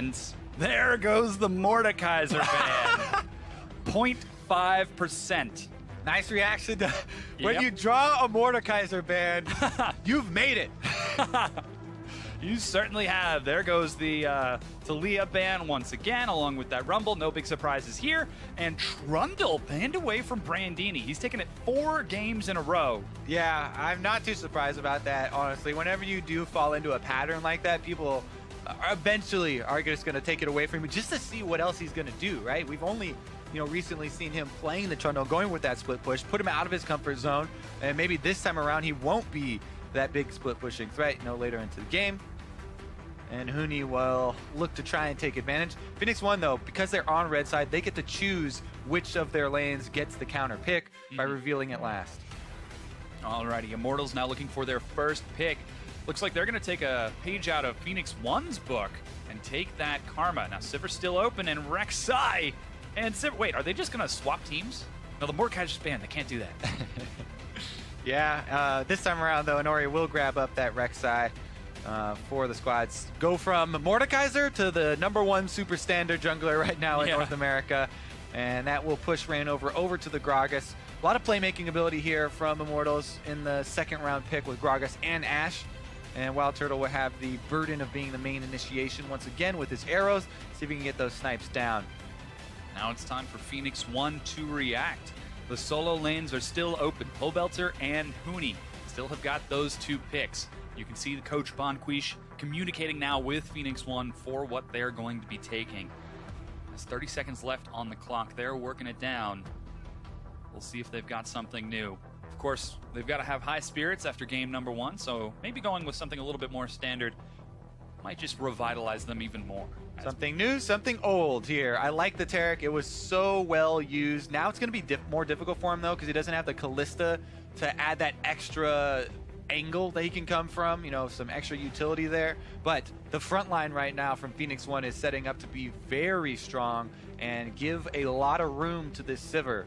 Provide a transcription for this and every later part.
And there goes the Mordekaiser ban. 0.5%. Nice reaction to when Yep. you draw a Mordekaiser ban, you've made it. You certainly have. There goes the Talia ban once again, along with that Rumble. No big surprises here. And Trundle banned away from Brandini. He's taken it 4 games in a row. Yeah, I'm not too surprised about that, honestly. Whenever you do fall into a pattern like that, people eventually are just going to take it away from you just to see what else he's going to do, right? We've only recently seen him playing the Trundle, going with that split push, put him out of his comfort zone, and maybe this time around he won't be that big split pushing threat, later into the game. And Huni will look to try and take advantage. Phoenix One, though, because they're on red side, they get to choose which of their lanes gets the counter pick by revealing it last. Alrighty, Immortals now looking for their first pick. Looks like they're going to take a page out of Phoenix One's book and take that Karma. Now, Sivir's still open, and Rek'Sai and Sivir. Wait, are they just going to swap teams? No, the Mordekaiser's banned. They can't do that. Yeah, this time around, though, Inori will grab up that Rek'Sai for the squads. Go from Mordekaiser to the #1 super standard jungler right now in North America, and that will push Reingover over to the Gragas. A lot of playmaking ability here from Immortals in the second round pick with Gragas and Ashe. And Wildturtle will have the burden of being the main initiation once again with his arrows. See if we can get those snipes down. Now it's time for Phoenix One to react. The solo lanes are still open. Pobelter and Huni still have got those 2 picks. You can see the coach Bonquish communicating now with Phoenix One for what they're going to be taking. There's 30 seconds left on the clock. They're working it down. We'll see if they've got something new. Of course, they've got to have high spirits after game #1, so maybe going with something a little bit more standard might just revitalize them even more. Something new, something old here. I like the Taric. It was so well used. Now it's going to be more difficult for him, though, because he doesn't have the Callista to add that extra angle that he can come from, some extra utility there. But the front line right now from Phoenix One is setting up to be very strong and give a lot of room to this Sivir.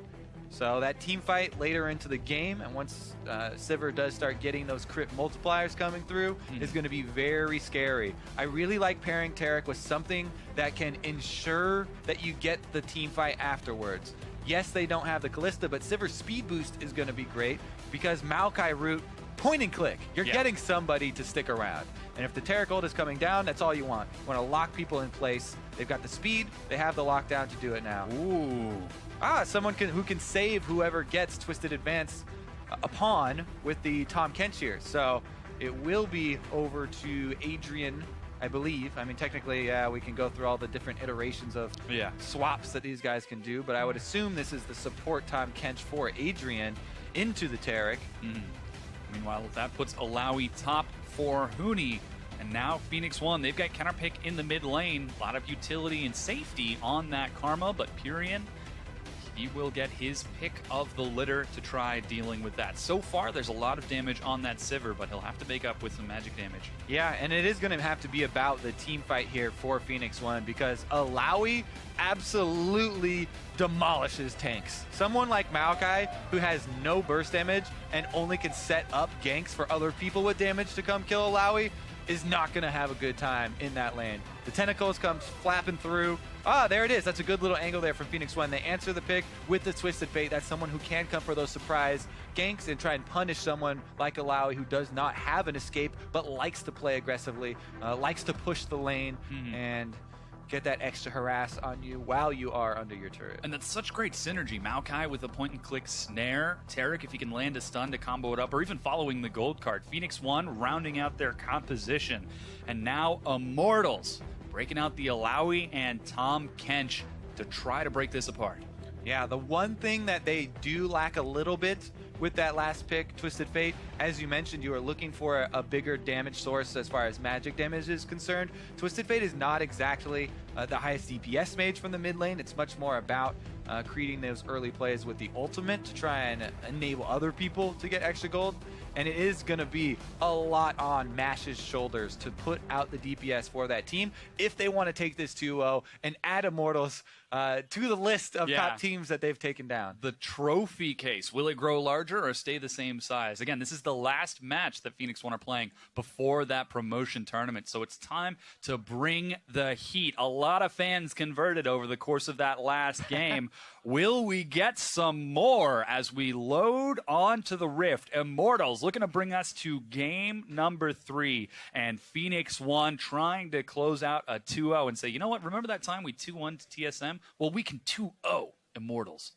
So that team fight later into the game, and once Sivir does start getting those crit multipliers coming through, is going to be very scary. I really like pairing Taric with something that can ensure that you get the team fight afterwards. Yes, they don't have the Callista, but Sivir's speed boost is going to be great because Maokai route, point and click. You're getting somebody to stick around. And if the Taric ult is coming down, that's all you want. You want to lock people in place. They've got the speed. They have the lockdown to do it now. Ooh. Someone who can save whoever gets Twisted Advance upon with the Tom Kench here. So it will be over to Adrian, I believe. I mean, technically, we can go through all the different iterations of swaps that these guys can do, but I would assume this is the support Tom Kench for Adrian into the Taric. Meanwhile, that puts Alawi top for Huni. And now Phoenix One, they've got counterpick in the mid lane. A lot of utility and safety on that Karma, but Pirean, he will get his pick of the litter to try dealing with that. So far, there's a lot of damage on that Sivir, but he'll have to make up with some magic damage. Yeah, and it is going to have to be about the team fight here for Phoenix One because Alawi absolutely demolishes tanks. Someone like Maokai, who has no burst damage and only can set up ganks for other people with damage to come kill Alawi, is not going to have a good time in that lane. The tentacles comes flapping through. There it is. That's a good little angle there from Phoenix One. They answer the pick with the Twisted Fate. That's someone who can come for those surprise ganks and try and punish someone like Alawi who does not have an escape but likes to play aggressively, likes to push the lane and get that extra harass on you while you are under your turret. And that's such great synergy. Maokai with a point-and-click snare. Taric, if he can land a stun to combo it up, or even following the gold card. Phoenix One rounding out their composition. And now Immortals breaking out the Alawi and Tom Kench to try to break this apart. Yeah, the one thing that they do lack a little bit with that last pick, Twisted Fate, as you mentioned, you are looking for a bigger damage source as far as magic damage is concerned. Twisted Fate is not exactly the highest DPS mage from the mid lane. It's much more about creating those early plays with the ultimate to try and enable other people to get extra gold. And it is going to be a lot on Mash's shoulders to put out the DPS for that team if they want to take this 2-0 and add Immortals to the list of top teams that they've taken down. The trophy case, will it grow larger or stay the same size? Again, this is the last match that Phoenix One are playing before that promotion tournament, so it's time to bring the heat. A lot of fans converted over the course of that last game. Will we get some more as we load onto the Rift? Immortals looking to bring us to game number 3, and Phoenix One trying to close out a 2-0 and say, you know what, remember that time we 2-1 to TSM? Well, we can 2-0 Immortals.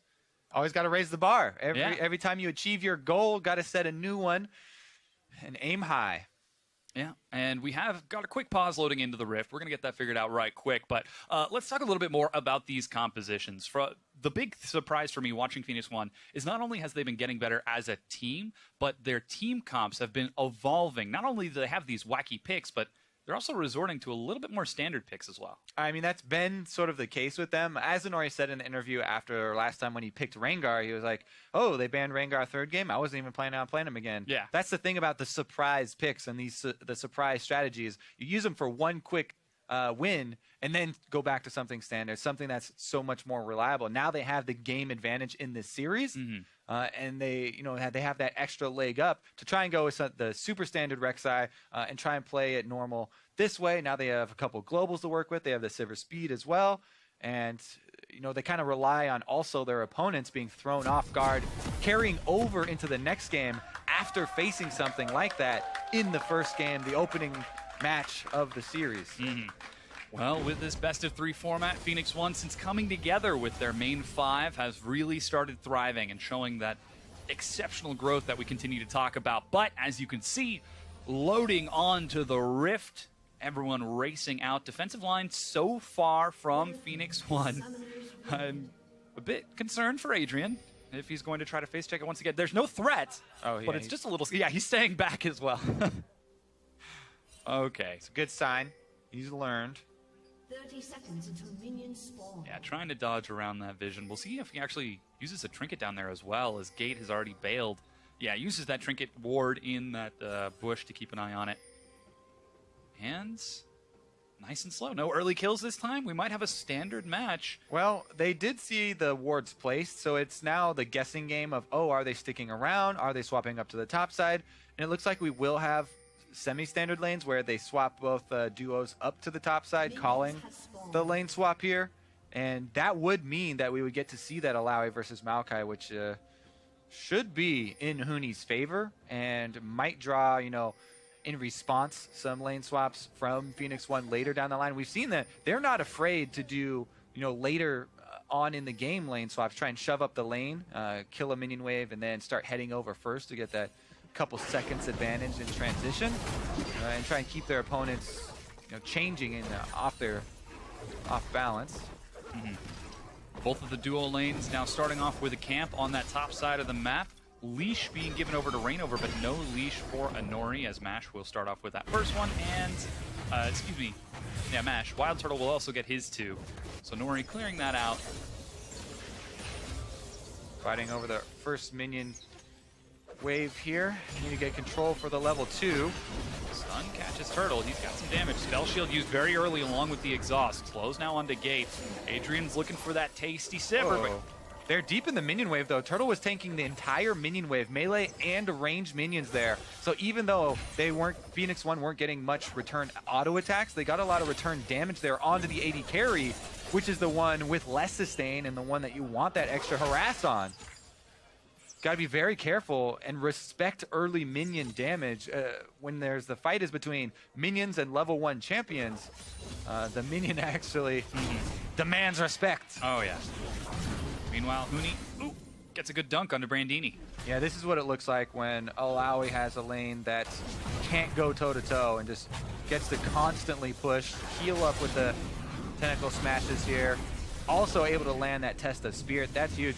Always got to raise the bar. Every time you achieve your goal, got to set a new one and aim high. Yeah, and we have got a quick pause loading into the Rift. We're going to get that figured out right quick, but let's talk a little bit more about these compositions. The big surprise for me watching Phoenix One is not only has they been getting better as a team, but their team comps have been evolving. Not only do they have these wacky picks, but they're also resorting to a little bit more standard picks as well. I mean, that's been sort of the case with them. As Inori said in the interview after last time when he picked Rengar, he was like, oh, they banned Rengar 3rd game? I wasn't even planning on playing him again. Yeah. That's the thing about the surprise picks and the surprise strategies. You use them for one quick win and then go back to something standard, something that's so much more reliable. Now they have the game advantage in this series. And they have that extra leg up to try and go with the super standard Rek'Sai and try and play it normal this way. Now they have a couple globals to work with. They have the Sivir Speed as well. And, they kind of rely on also their opponents being thrown off guard, carrying over into the next game after facing something like that in the first game, the opening match of the series. Well, with this best-of-3 format, Phoenix One, since coming together with their main 5, has really started thriving and showing that exceptional growth that we continue to talk about. But, as you can see, loading onto the Rift, everyone racing out. Defensive line so far from Phoenix One. I'm a bit concerned for Adrian if he's going to try to face-check it once again. There's no threat, but it's just a little... Yeah, he's staying back as well. Okay. It's a good sign. He's learned. 30 seconds until minions spawn. Yeah, trying to dodge around that vision. We'll see if he actually uses a trinket down there as well, as Gate has already bailed. Yeah, uses that trinket ward in that bush to keep an eye on it. And nice and slow. No early kills this time. We might have a standard match. Well, they did see the wards placed, so it's now the guessing game of, oh, are they sticking around? Are they swapping up to the top side? And it looks like we will have semi-standard lanes where they swap both duos up to the top side, calling the lane swap here. And that would mean that we would get to see that Alawi versus Maokai, which should be in Huni's favor and might draw, in response, some lane swaps from Phoenix One later down the line. We've seen that they're not afraid to do, later on in the game lane swaps, try and shove up the lane, kill a minion wave, and then start heading over first to get that couple seconds advantage in transition, and try and keep their opponents, changing and off balance. Both of the duo lanes now starting off with a camp on that top side of the map. Leash being given over to Reingover, but no leash for Inori, as Mash will start off with that first one, and Mash. Wildturtle will also get his 2. So Inori clearing that out. Fighting over the first minion wave here. Need to get control for the level 2. Stun catches Turtle. He's got some damage. Spell Shield used very early along with the exhaust. Slows now onto Gate. Adrian's looking for that tasty Sivir. But they're deep in the minion wave, though. Turtle was tanking the entire minion wave, melee and ranged minions there. So even though Phoenix One weren't getting much return auto attacks, they got a lot of return damage there onto the AD carry, which is the one with less sustain and the one that you want that extra harass on. Got to be very careful and respect early minion damage. When the fight is between minions and level 1 champions, the minion actually demands respect. Oh, yeah. Meanwhile, Huni gets a good dunk onto Brandini. Yeah, this is what it looks like when Alawi has a lane that can't go toe-to-toe and just gets to constantly push, heal up with the tentacle smashes here. Also able to land that Test of Spirit. That's huge.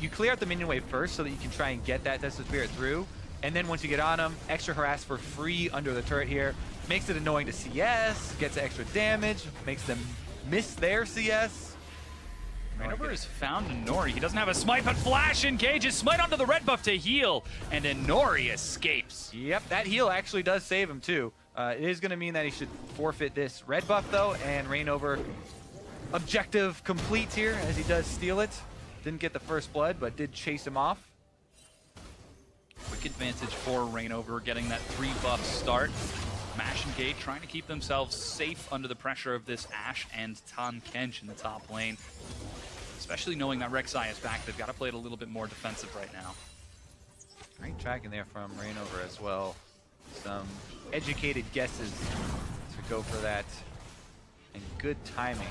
You clear out the minion wave first so that you can try and get that Test of Spirit through. And then once you get on them, extra harass for free under the turret here. Makes it annoying to CS, gets extra damage, makes them miss their CS. Reingover has found Inori. He doesn't have a smite, but Flash engages. Smite onto the red buff to heal, and Inori escapes. Yep, that heal actually does save him too. It is going to mean that he should forfeit this red buff though, and Reingover objective complete here as he does steal it. Didn't get the first blood, but did chase him off. Quick advantage for Reingover, getting that 3-buff start. Mash and Gate trying to keep themselves safe under the pressure of this Ashe and Tahm Kench in the top lane. Especially knowing that Rek'Sai is back, they've got to play it a little bit more defensive right now. Great tracking there from Reingover as well. Some educated guesses to go for that. And good timing.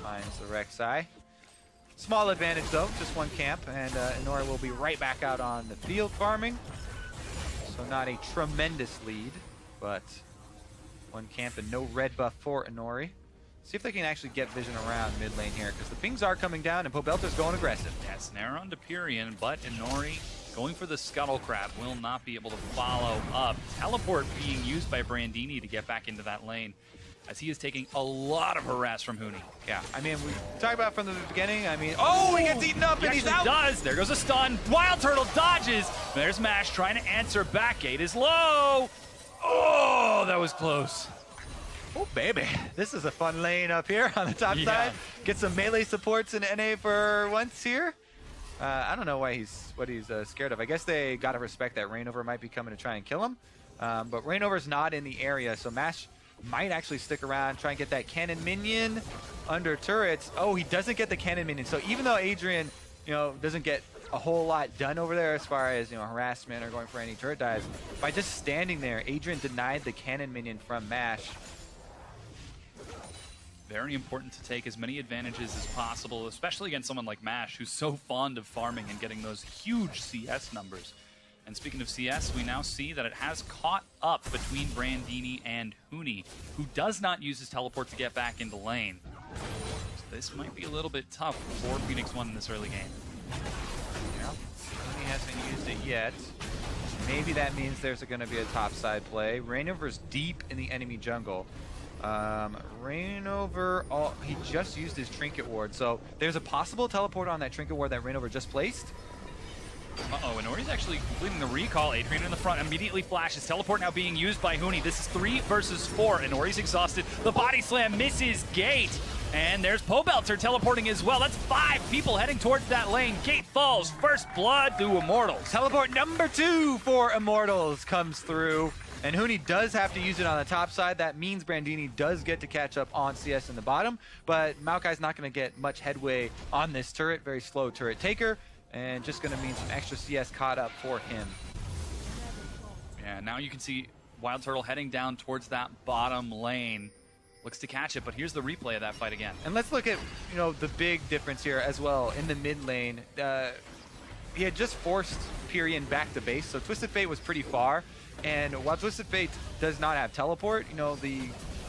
Finds the Rek'Sai. Small advantage though, just one camp, and Inori will be right back out on the field farming. So not a tremendous lead, but one camp and no red buff for Inori. See if they can actually get vision around mid lane here, because the pings are coming down and Pobelter's going aggressive. Yeah, snare onto Pirean, but Inori going for the Scuttle Crab will not be able to follow up. Teleport being used by Brandini to get back into that lane, as he is taking a lot of harass from Huni. Yeah, I mean, we talked about from the beginning, I mean, oh, he gets eaten up and he's out! Does. There goes a stun. Wildturtle dodges. There's Mash trying to answer back. Gate is low. Oh, that was close. Oh, baby. This is a fun lane up here on the top side. Get some melee supports in NA for once here. I don't know what he's scared of. I guess they got to respect that Reingover might be coming to try and kill him. But Reingover's not in the area, so Mash might actually stick around, try and get that cannon minion under turrets. Oh, he doesn't get the cannon minion. So even though Adrian, doesn't get a whole lot done over there as far as, harassment or going for any turret dives, by just standing there, Adrian denied the cannon minion from Mash. Very important to take as many advantages as possible, especially against someone like Mash, who's so fond of farming and getting those huge CS numbers. And speaking of CS, we now see that it has caught up between Brandini and Huni, who does not use his teleport to get back into lane. So this might be a little bit tough for Phoenix One in this early game. Yeah, Huni hasn't used it yet. Maybe that means there's going to be a topside play. Reingover's deep in the enemy jungle. Reingover, he just used his Trinket Ward, so there's a possible teleport on that Trinket Ward that Reingover just placed. Uh-oh, Inori's actually completing the recall. Adrian in the front immediately flashes. Teleport now being used by Huni. This is 3 versus 4. Inori's exhausted. The body slam misses Gate. And there's Pobelter teleporting as well. That's 5 people heading towards that lane. Gate falls. First blood through Immortals. Teleport number 2 for Immortals comes through. And Huni does have to use it on the top side. That means Brandini does get to catch up on CS in the bottom. But Maokai's not going to get much headway on this turret. Very slow turret taker. And just going to mean some extra CS caught up for him. Yeah, now you can see Wildturtle heading down towards that bottom lane. Looks to catch it, but here's the replay of that fight again. And let's look at, the big difference here as well in the mid lane. He had just forced Pirean back to base, so Twisted Fate was pretty far. And while Twisted Fate does not have teleport, the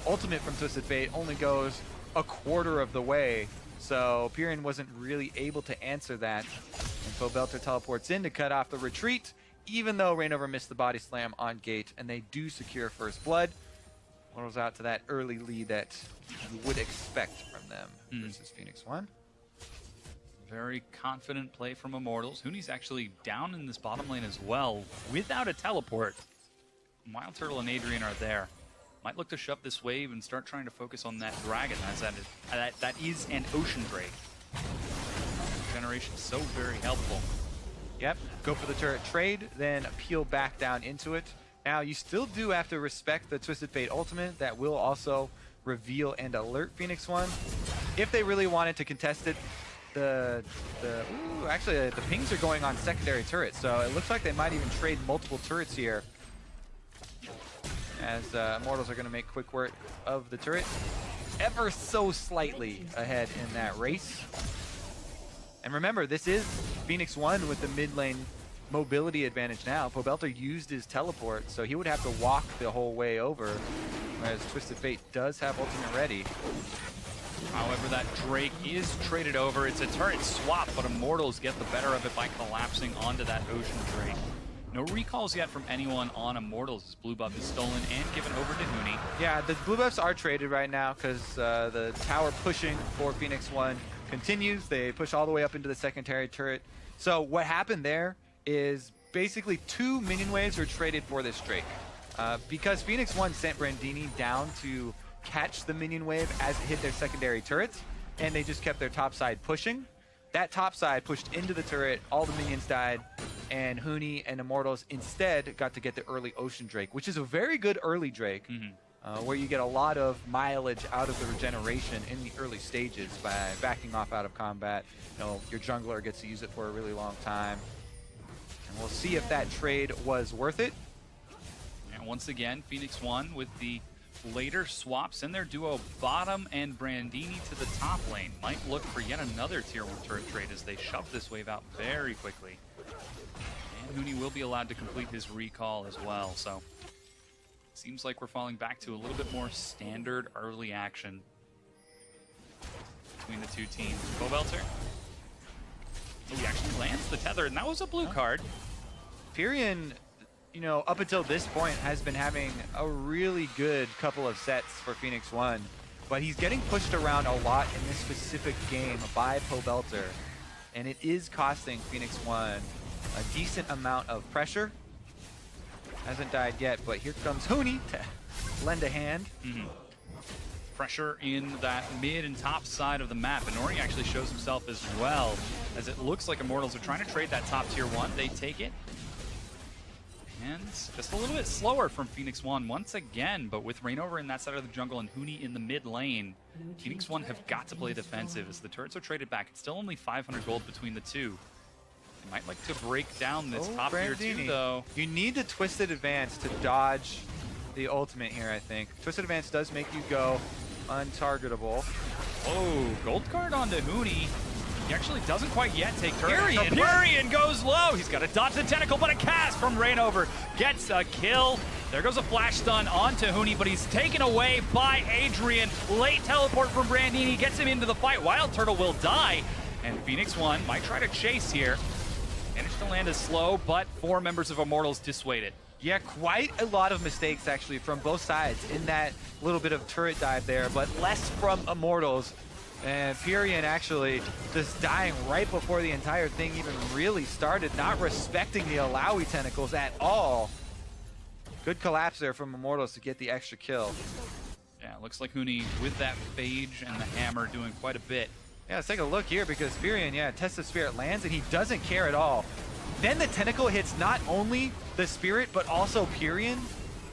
ultimate from Twisted Fate only goes a quarter of the way. So Pirean wasn't really able to answer that. And Pobelter teleports in to cut off the retreat, even though Reingover missed the body slam on Gate, and they do secure first blood. Rolls out to that early lead that you would expect from them versus Phoenix One. Very confident play from Immortals. Huni's actually down in this bottom lane as well, without a teleport. Wildturtle and Adrian are there. Might look to shove this wave and start trying to focus on that dragon. That is an ocean drake. Generation so very helpful. Yep, go for the turret trade, then peel back down into it. Now, you still do have to respect the Twisted Fate ultimate. That will also reveal and alert Phoenix One. If they really wanted to contest it, actually, the pings are going on secondary turrets, so it looks like they might even trade multiple turrets here. As Immortals are going to make quick work of the turret. Ever so slightly ahead in that race. And remember, this is Phoenix One with the mid lane mobility advantage now. Pobelter used his teleport, so he would have to walk the whole way over, whereas Twisted Fate does have ultimate ready. However, that Drake is traded over. It's a turret swap, but Immortals get the better of it by collapsing onto that Ocean Drake. No recalls yet from anyone on Immortals as blue buff is stolen and given over to Huni. Yeah, the blue buffs are traded right now because the tower pushing for Phoenix One continues. They push all the way up into the secondary turret. So what happened there is basically 2 minion waves were traded for this Drake. Because Phoenix 1 sent Brandini down to catch the minion wave as it hit their secondary turrets, and they just kept their top side pushing. That top side pushed into the turret, all the minions died, and Huni and Immortals instead got to get the early Ocean Drake, which is a very good early Drake, where you get a lot of mileage out of the regeneration in the early stages by backing off out of combat. You know, your jungler gets to use it for a really long time. And we'll see if that trade was worth it. And once again, Phoenix 1 with the later swaps in their duo bottom and Brandini to the top lane. Might look for yet another tier 1 turret trade as they shove this wave out very quickly. And Huni will be allowed to complete his recall as well, so seems like we're falling back to a little bit more standard early action between the two teams. Pobelter. Oh, he actually lands the tether, and that was a blue card. Pirean, you know, up until this point has been having a really good couple of sets for Phoenix 1, but he's getting pushed around a lot in this specific game by Pobelter, and it is costing Phoenix 1 a decent amount of pressure. Hasn't died yet, but here comes Huni to lend a hand. Pressure in that mid and top side of the map. Inori actually shows himself as well, as it looks like Immortals are trying to trade that top tier 1. They take it. And just a little bit slower from Phoenix 1 once again, but with Reingover in that side of the jungle and Huni in the mid lane, Phoenix 1 have got to play defensive as the turrets are traded back. It's still only 500 gold between the two. They might like to break down this top tier 2, though. You need the Twisted Advance to dodge the ultimate here, I think. Twisted Advance does make you go untargetable. Oh, gold card onto Huni. He actually doesn't quite yet take Pirean. Pirean goes low. He's got to dodge the tentacle, but a cast from Reingover gets a kill. There goes a flash stun onto Huni, but he's taken away by Adrian. Late teleport from Brandini gets him into the fight. Wildturtle will die, and Phoenix 1 might try to chase here. Managed to land as slow, but 4 members of Immortals dissuade it. Yeah, quite a lot of mistakes actually from both sides in that little bit of turret dive there, but less from Immortals. And Pirean actually just dying right before the entire thing even really started, not respecting the Alawi tentacles at all. Good collapse there from Immortals to get the extra kill. Yeah, looks like Huni with that Phage and the hammer doing quite a bit. Yeah, let's take a look here because Pirean, yeah, Test of Spirit lands and he doesn't care at all. Then the tentacle hits not only the Spirit, but also Pirean,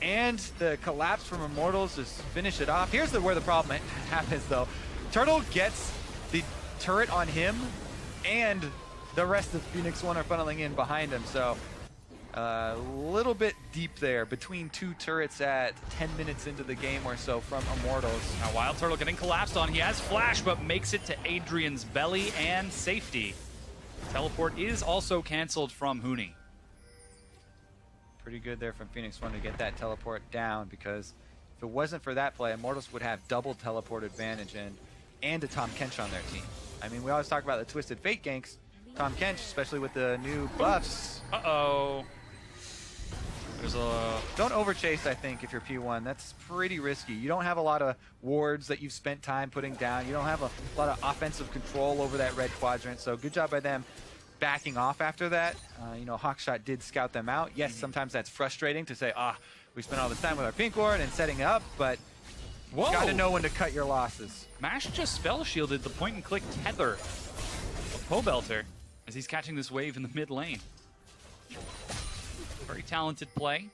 and the collapse from Immortals just finish it off. Here's where the problem happens though. Turtle gets the turret on him, and the rest of Phoenix 1 are funneling in behind him, so a little bit deep there between 2 turrets at 10 minutes into the game or so from Immortals. Now Wildturtle getting collapsed on. He has flash, but makes it to Adrian's belly and safety. Teleport is also canceled from Huni. Pretty good there from Phoenix 1 to get that teleport down, because if it wasn't for that play, Immortals would have double teleport advantage and a Tom Kench on their team. I mean, we always talk about the Twisted Fate ganks. Tom Kench, especially with the new buffs. Uh-oh. There's a... Don't overchase, I think, if you're P1. That's pretty risky. You don't have a lot of wards that you've spent time putting down. You don't have a lot of offensive control over that red quadrant, so good job by them backing off after that. You know, Hawkshot did scout them out. Yes, sometimes that's frustrating to say, we spent all this time with our pink ward and setting up, but you gotta know when to cut your losses. Mash just spell shielded the point and click tether of Pobelter as he's catching this wave in the mid lane. Very talented play,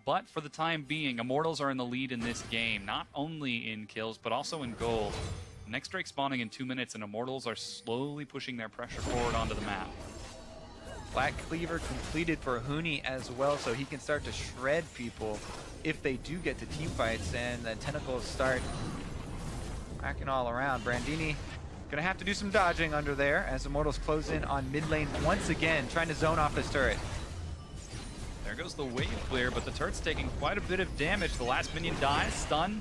but for the time being, Immortals are in the lead in this game, not only in kills, but also in gold. Next Drake spawning in 2 minutes, and Immortals are slowly pushing their pressure forward onto the map. Black Cleaver completed for Huni as well, so he can start to shred people if they do get to team fights, and the tentacles start whacking all around. Brandini gonna have to do some dodging under there as Immortals close in on mid lane once again, trying to zone off this turret. There goes the wave clear, but the turret's taking quite a bit of damage. The last minion dies, stun,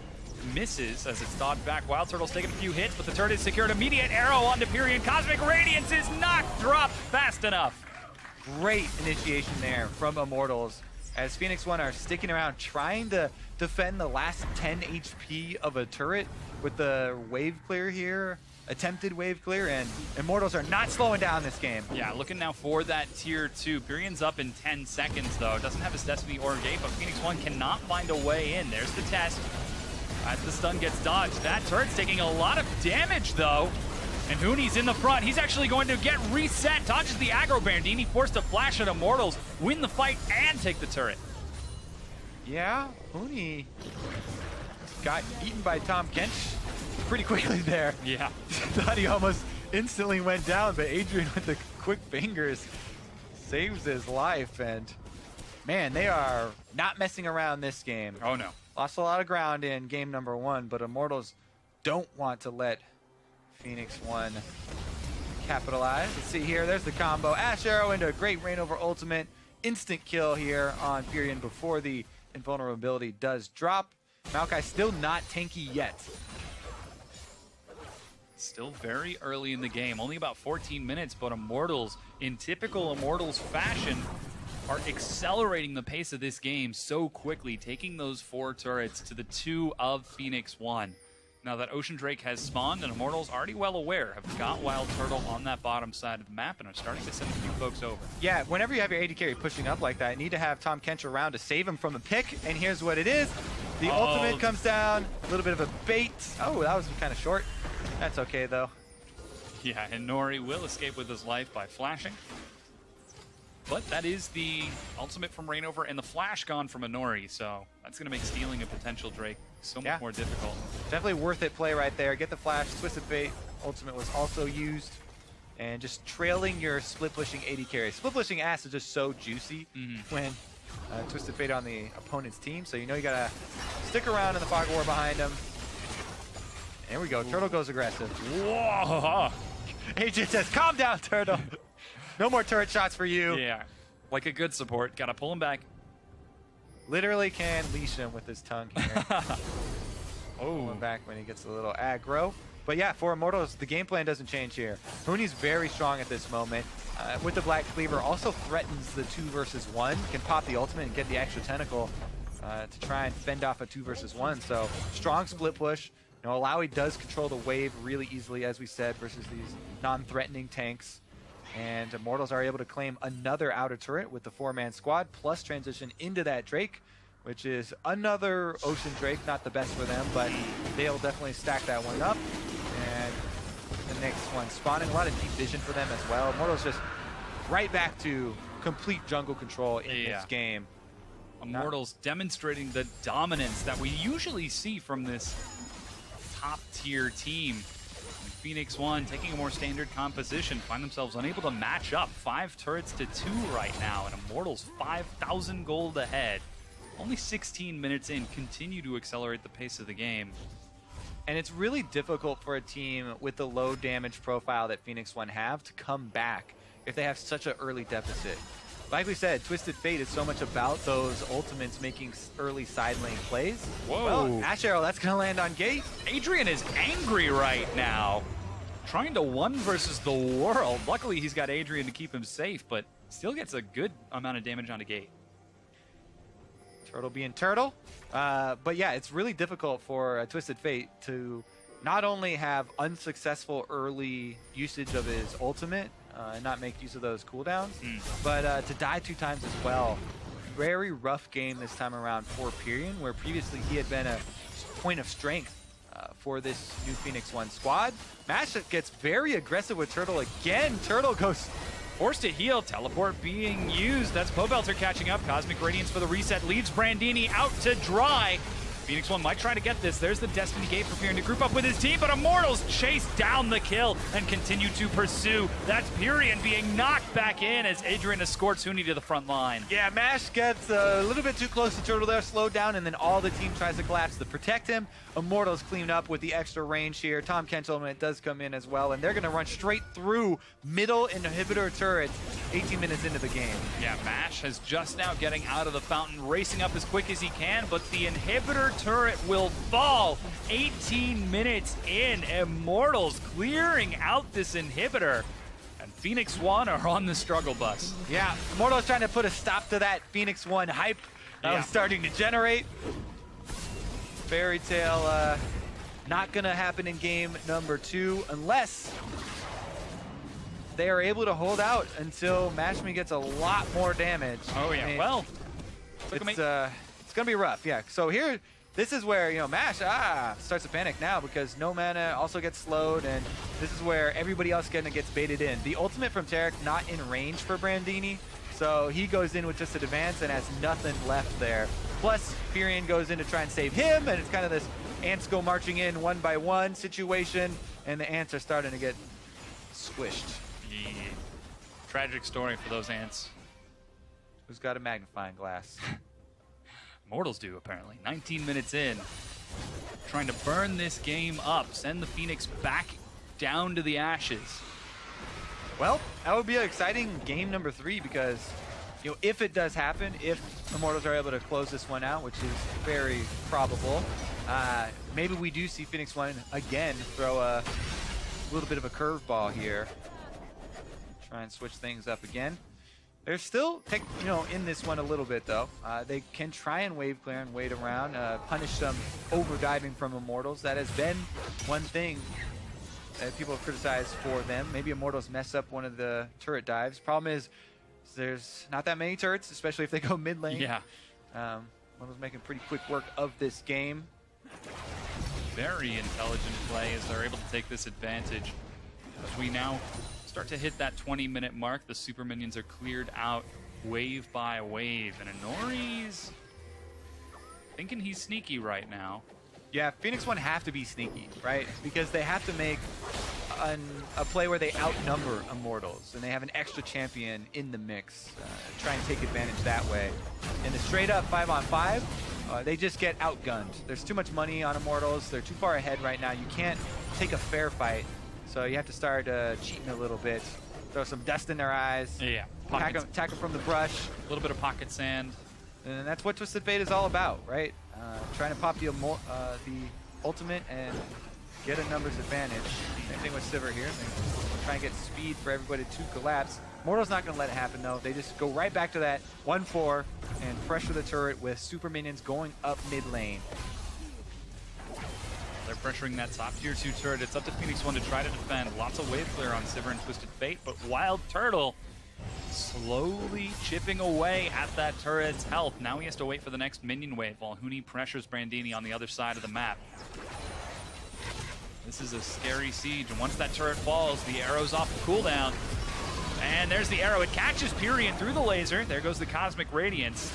misses as it's dodged back. Wildturtle's taking a few hits, but the turret is secured. Immediate arrow onto Pirean. Cosmic Radiance is not dropped fast enough. Great initiation there from Immortals as Phoenix 1 are sticking around trying to defend the last 10 HP of a turret with the wave clear here. attempted wave clear, and Immortals are not slowing down this game. Yeah, looking now for that tier 2. Pirean's up in 10 seconds, though. Doesn't have his Destiny or Gate, but Phoenix 1 cannot find a way in. There's the test. As the stun gets dodged, that turret's taking a lot of damage, though. And Huni's in the front. He's actually going to get reset. Dodges the aggro. Brandini forced to flash at Immortals, win the fight, and take the turret. Yeah, Huni got eaten by Tahm Kench pretty quickly there. Yeah. Thought he almost instantly went down, but Adrian with the quick fingers saves his life. And man, they are not messing around this game. Oh, no. Lost a lot of ground in game number 1, but Immortals don't want to let Phoenix 1 capitalize. Let's see here. There's the combo. Ash Arrow into a great Reingover ultimate. Instant kill here on Pirean before the invulnerability does drop. Maokai still not tanky yet. Still very early in the game, only about 14 minutes, but Immortals, in typical Immortals fashion, are accelerating the pace of this game so quickly, taking those 4 turrets to the 2 of Phoenix 1. Now that Ocean Drake has spawned, and Immortals, already well aware, have got Wildturtle on that bottom side of the map and are starting to send a few folks over. Yeah, whenever you have your AD carry pushing up like that, you need to have Tahm Kench around to save him from a pick, and here's what it is. The ultimate comes down, a little bit of a bait. Oh, that was kind of short. That's okay, though. Yeah, and Inori will escape with his life by flashing. But that is the ultimate from Reingover and the flash gone from Inori, so that's going to make stealing a potential Drake so much more difficult. Definitely worth it play right there. Get the flash, Twisted Fate ultimate was also used. And just trailing your split pushing AD carry. Split pushing ass is just so juicy when Twisted Fate on the opponent's team, so you know you gotta stick around in the fog war behind him. There we go, Turtle goes aggressive. Whoa! Adrian says, calm down, Turtle. No more turret shots for you. Yeah, like a good support, gotta pull him back. Literally can leash him with his tongue here. Pull him back when he gets a little aggro. But yeah, for Immortals, the game plan doesn't change here. Huni's very strong at this moment. With the Black Cleaver, also threatens the 2 versus 1, can pop the ultimate and get the extra tentacle to try and fend off a 2 versus 1. So strong split push. You know, Alawi does control the wave really easily, as we said, versus these non-threatening tanks. And Immortals are able to claim another outer turret with the 4-man squad, plus transition into that Drake, which is another Ocean Drake. Not the best for them, but they'll definitely stack that one up. And the next one spawning. A lot of deep vision for them as well. Immortals just right back to complete jungle control in this game. Immortals demonstrating the dominance that we usually see from this top-tier team. And Phoenix 1 taking a more standard composition, find themselves unable to match up. 5 turrets to 2 right now, and Immortals 5,000 gold ahead. Only 16 minutes in, continue to accelerate the pace of the game. And it's really difficult for a team with the low damage profile that Phoenix 1 have to come back if they have such an early deficit. Like we said, Twisted Fate is so much about those ultimates making early side lane plays. Whoa. Well, Ash Arrow, that's going to land on Gate. Adrian is angry right now. Trying to 1 versus the world. Luckily, he's got Adrian to keep him safe, but still gets a good amount of damage on a Gate. Turtle being Turtle. But yeah, it's really difficult for Twisted Fate to not only have unsuccessful early usage of his ultimate and not make use of those cooldowns, but to die 2 times as well. Very rough game this time around for Pirean, where previously he had been a point of strength for this new Phoenix 1 squad. Mash gets very aggressive with Turtle again. Turtle goes forced to heal, teleport being used. That's Pobelter catching up. Cosmic Radiance for the reset leaves Brandini out to dry. Phoenix 1 might try to get this. There's the Destiny Gate preparing to group up with his team, but Immortals chase down the kill and continue to pursue. That's Pirean being knocked back in as Adrian escorts Huni to the front line. Yeah, Mash gets a little bit too close to Turtle there, slowed down, and then all the team tries to collapse to protect him. Immortals cleaned up with the extra range here. Tahm Kench ultimate does come in as well, and they're going to run straight through middle inhibitor turrets 18 minutes into the game. Yeah, Mash has just now getting out of the fountain, racing up as quick as he can, but the inhibitor turret will fall 18 minutes in. Immortals clearing out this inhibitor, and Phoenix 1 are on the struggle bus. Yeah, Immortals trying to put a stop to that Phoenix 1 hype that was starting to generate. Fairy Tale Not gonna happen in game number 2 unless they are able to hold out until Mashmi gets a lot more damage. Oh yeah, I mean, well, it's gonna be rough, yeah. So here, this is where, you know, Mash starts to panic now because no mana also gets slowed, and this is where everybody else gets baited in. The ultimate from Tarek not in range for Brandini, so he goes in with just an advance and has nothing left there. Plus, Pirean goes in to try and save him, and it's kind of this ants go marching in one by one situation, and the ants are starting to get squished. Yeah. Tragic story for those ants. Who's got a magnifying glass? Immortals do, apparently. 19 minutes in. Trying to burn this game up. Send the Phoenix back down to the ashes. Well, that would be an exciting game number 3 because, you know, if it does happen, if Immortals are able to close this one out, which is very probable, maybe we do see Phoenix 1 again throw a little bit of a curveball here. Try and switch things up again. They're still, you know, in this one a little bit though. They can try and wave clear and wait around, punish some overdiving from Immortals. That has been one thing that people have criticized for them. Maybe Immortals mess up one of the turret dives. Problem is, there's not that many turrets, especially if they go mid lane. Yeah. Immortals making pretty quick work of this game. Very intelligent play as they're able to take this advantage. As we now start to hit that 20-minute mark, the super minions are cleared out wave by wave, and Inori's thinking he's sneaky right now. Yeah, Phoenix 1 have to be sneaky, right? Because they have to make a play where they outnumber Immortals, and they have an extra champion in the mix. Try and take advantage that way. In the straight-up 5-on-5, they just get outgunned. There's too much money on Immortals. They're too far ahead right now. You can't take a fair fight. So you have to start cheating a little bit, throw some dust in their eyes, Yeah, attack them from the brush. A little bit of pocket sand. And that's what Twisted Fate is all about, right? Trying to pop the ultimate and get a numbers advantage. Same thing with Sivir here. They try and get speed for everybody to collapse. Mortal's not going to let it happen, though. They just go right back to that 1-4 and pressure the turret with super minions going up mid lane. They're pressuring that top tier 2 turret. It's up to Phoenix 1 to try to defend. Lots of wave clear on Sivir and Twisted Fate, but Wildturtle slowly chipping away at that turret's health. Now he has to wait for the next minion wave while Huni pressures Brandini on the other side of the map. This is a scary siege, and once that turret falls, the arrow's off the cooldown. And there's the arrow. It catches Pirean through the laser. There goes the Cosmic Radiance.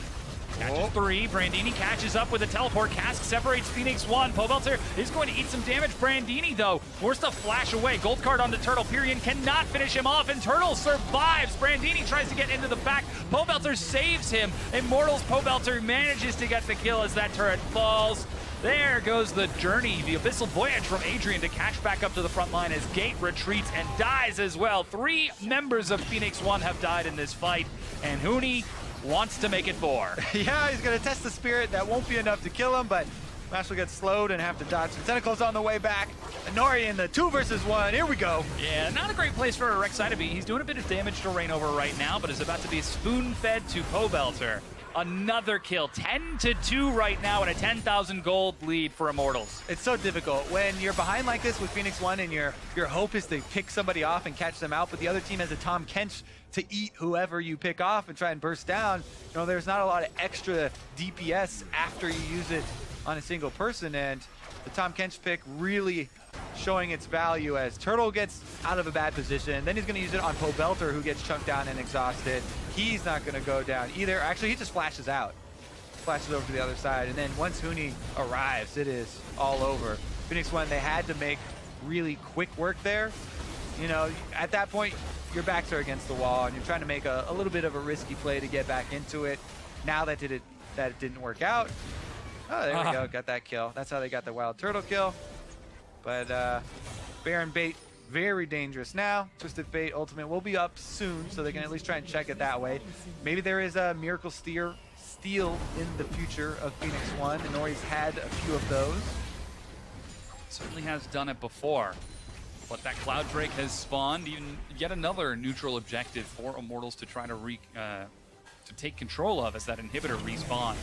Catches 3. Brandini catches up with a teleport. Cask separates Phoenix 1. Pobelter is going to eat some damage. Brandini, though, forced to flash away. Gold card onto Turtle. Pirean cannot finish him off, and Turtle survives. Brandini tries to get into the back. Pobelter saves him. Immortals Pobelter manages to get the kill as that turret falls. There goes the journey, the abyssal voyage from Adrian to catch back up to the front line as Gate retreats and dies as well. 3 members of Phoenix 1 have died in this fight, and Huni wants to make it 4. Yeah, he's going to test the spirit. That won't be enough to kill him, but Mash will get slowed and have to dodge some tentacles on the way back. Inori in the 2 versus 1. Here we go. Yeah, not a great place for a Rek'Sai to be. He's doing a bit of damage to Reingover right now, but is about to be spoon-fed to Pobelter. Another kill, 10-2 right now, and a 10,000 gold lead for Immortals. It's so difficult when you're behind like this with Phoenix 1 and your hope is to pick somebody off and catch them out, but the other team has a Tom Kench to eat whoever you pick off and try and burst down. You know, there's not a lot of extra DPS after you use it on a single person, and the Tom Kench pick really showing its value as Turtle gets out of a bad position. Then he's going to use it on Pobelter, who gets chunked down and exhausted. He's not going to go down either. Actually, he just flashes out. Flashes over to the other side. And then once Huni arrives, it is all over. Phoenix 1, they had to make really quick work there. You know, at that point, your backs are against the wall, and you're trying to make a little bit of a risky play to get back into it. Now that it didn't work out. Oh, there we go. Got that kill. That's how they got the Wildturtle kill. But Baron Bait, very dangerous now. Twisted Fate Ultimate will be up soon, so they can at least try and check it that way. Maybe there is a Miracle Steal in the future of Phoenix 1. Inori's had a few of those. Certainly has done it before. But that Cloud Drake has spawned even yet another neutral objective for Immortals to try to take control of as that inhibitor respawns.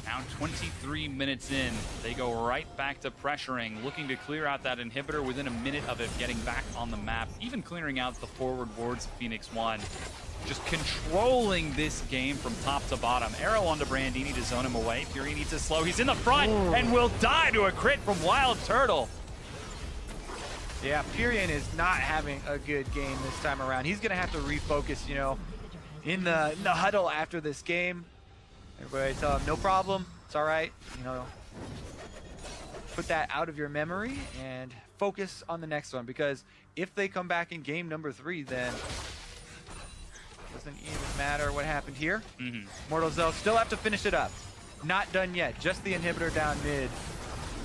Now 23 minutes in, they go right back to pressuring, looking to clear out that inhibitor within a minute of it getting back on the map, even clearing out the forward wards of Phoenix 1. Just controlling this game from top to bottom. Arrow onto Brandini to zone him away. Pirean needs to slow. He's in the front and will die to a crit from Wildturtle. Yeah, Pirean is not having a good game this time around. He's going to have to refocus, you know, in the huddle after this game. Everybody tell him, no problem, it's all right. You know, put that out of your memory and focus on the next one, because if they come back in game number 3, then doesn't even matter what happened here. Immortals, though, still have to finish it up. Not done yet, just the inhibitor down mid.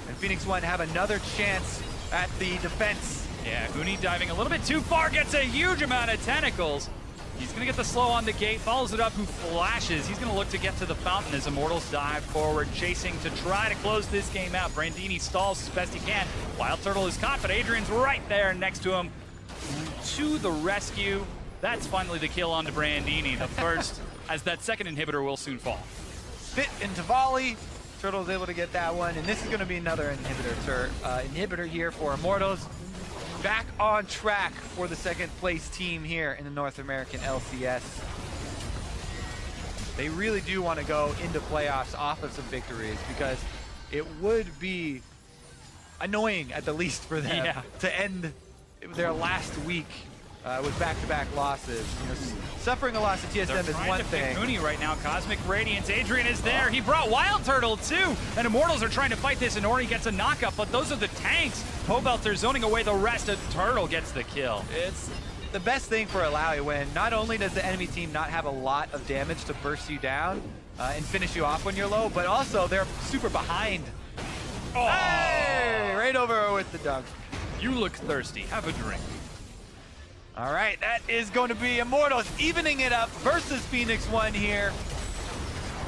And Phoenix 1 have another chance at the defense. Yeah, Huni diving a little bit too far, gets a huge amount of tentacles. He's going to get the slow on the gate, follows it up, who flashes. He's going to look to get to the fountain as Immortals dive forward, chasing to try to close this game out. Brandini stalls as best he can. Wildturtle is caught, but Adrian's right there next to him. To the rescue. That's finally the kill onto Brandini, the first, as that second inhibitor will soon fall. Fit into volley. Turtle's able to get that one, and this is going to be another inhibitor here for Immortals. Back on track for the second place team here in the North American LCS. They really do want to go into playoffs off of some victories, because it would be annoying at the least for them to end their last week with back-to-back losses. You know, suffering a loss at TSM is one thing. Huni right now, Cosmic Radiance. Adrian is there. He brought Wildturtle too, and Immortals are trying to fight this. Inori gets a knockup, but those are the tanks. Pobelter zoning away the rest. Turtle gets the kill. It's the best thing for Alawi when not only does the enemy team not have a lot of damage to burst you down and finish you off when you're low, but also they're super behind. Oh. Hey, Reingover with the dunk. You look thirsty. Have a drink. All right, that is going to be Immortals evening it up versus Phoenix 1 here.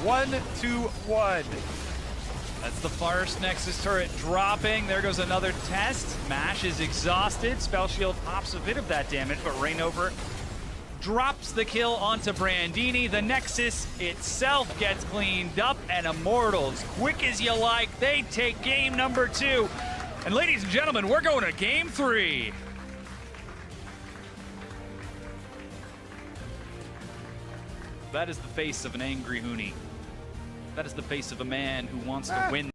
1-2-1. That's the first Nexus turret dropping. There goes another test. Mash is exhausted. Spell Shield pops a bit of that damage, but Reingover drops the kill onto Brandini. The Nexus itself gets cleaned up, and Immortals, quick as you like, they take game number 2. And ladies and gentlemen, we're going to game 3. That is the face of an angry Huni. That is the face of a man who wants to win.